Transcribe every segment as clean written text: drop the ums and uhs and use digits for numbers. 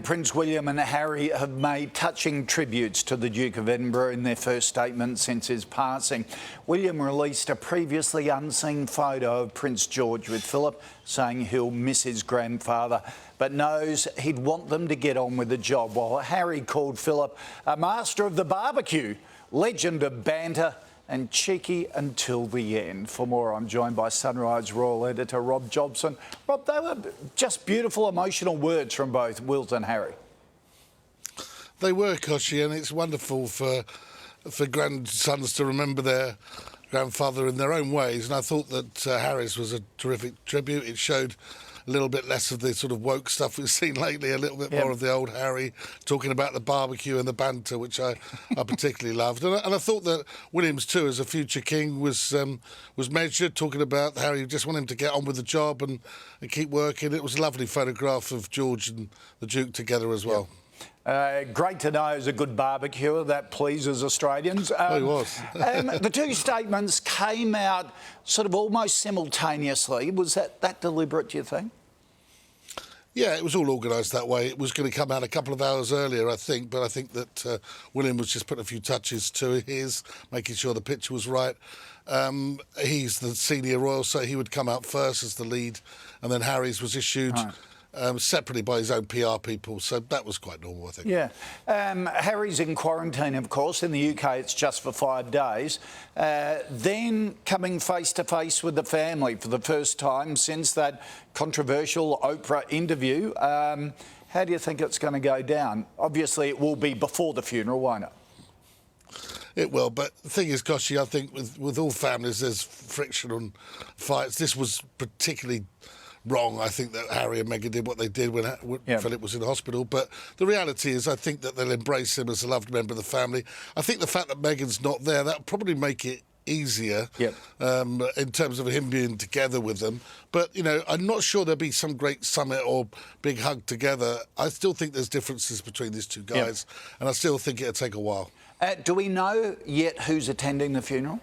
Prince William and Harry have made touching tributes to the Duke of Edinburgh in their first statement since his passing. William released a previously unseen photo of Prince George with Philip, saying he'll miss his grandfather, but knows he'd want them to get on with the job, while Harry called Philip a master of the barbecue, legend of banter, and cheeky until the end. For more, I'm joined by Sunrise Royal editor Rob Jbson. Rob, they were just beautiful, emotional words from both Wilt and Harry. They were, Koshi, and it's wonderful for grandsons to remember their grandfather in their own ways. And I thought that Harry's was a terrific tribute. It showed a little bit less of the sort of woke stuff we've seen lately, a little bit more of the old Harry talking about the barbecue and the banter, which I particularly loved. And I thought that William's too, as a future king, was measured, talking about how you just want him to get on with the job and keep working. It was a lovely photograph of George and the Duke together as well. Great to know he's a good barbecuer. That pleases Australians. He was. The two statements came out sort of almost simultaneously. Was that deliberate, do you think? Yeah, it was all organised that way. It was going to come out a couple of hours earlier, I think, but I think that William was just putting a few touches to his, making sure the picture was right. He's the senior royal, so he would come out first as the lead, and then Harry's was issued separately by his own PR people, so that was quite normal, I think. Yeah. Harry's in quarantine, of course. In the UK, it's just for 5 days. Then coming face-to-face with the family for the first time since that controversial Oprah interview. How do you think it's going to go down? Obviously, it will be before the funeral, won't it? It will, but the thing is, Koshi, I think with all families, there's friction and fights. This was particularly wrong. I think that Harry and Meghan did what they did when Philip was in hospital, but the reality is I think that they'll embrace him as a loved member of the family. I think the fact that Meghan's not there, that'll probably make it easier in terms of him being together with them. But, you know, I'm not sure there'll be some great summit or big hug together. I still think there's differences between these two guys, and I still think it'll take a while. Do we know yet who's attending the funeral?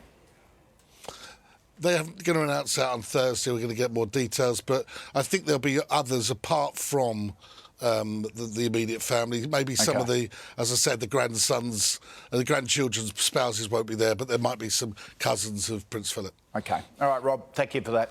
They're going to announce that on Thursday. We're going to get more details, but I think there'll be others apart from the immediate family. Maybe some of the, as I said, the grandsons and the grandchildren's spouses won't be there, but there might be some cousins of Prince Philip. OK. All right, Rob, thank you for that.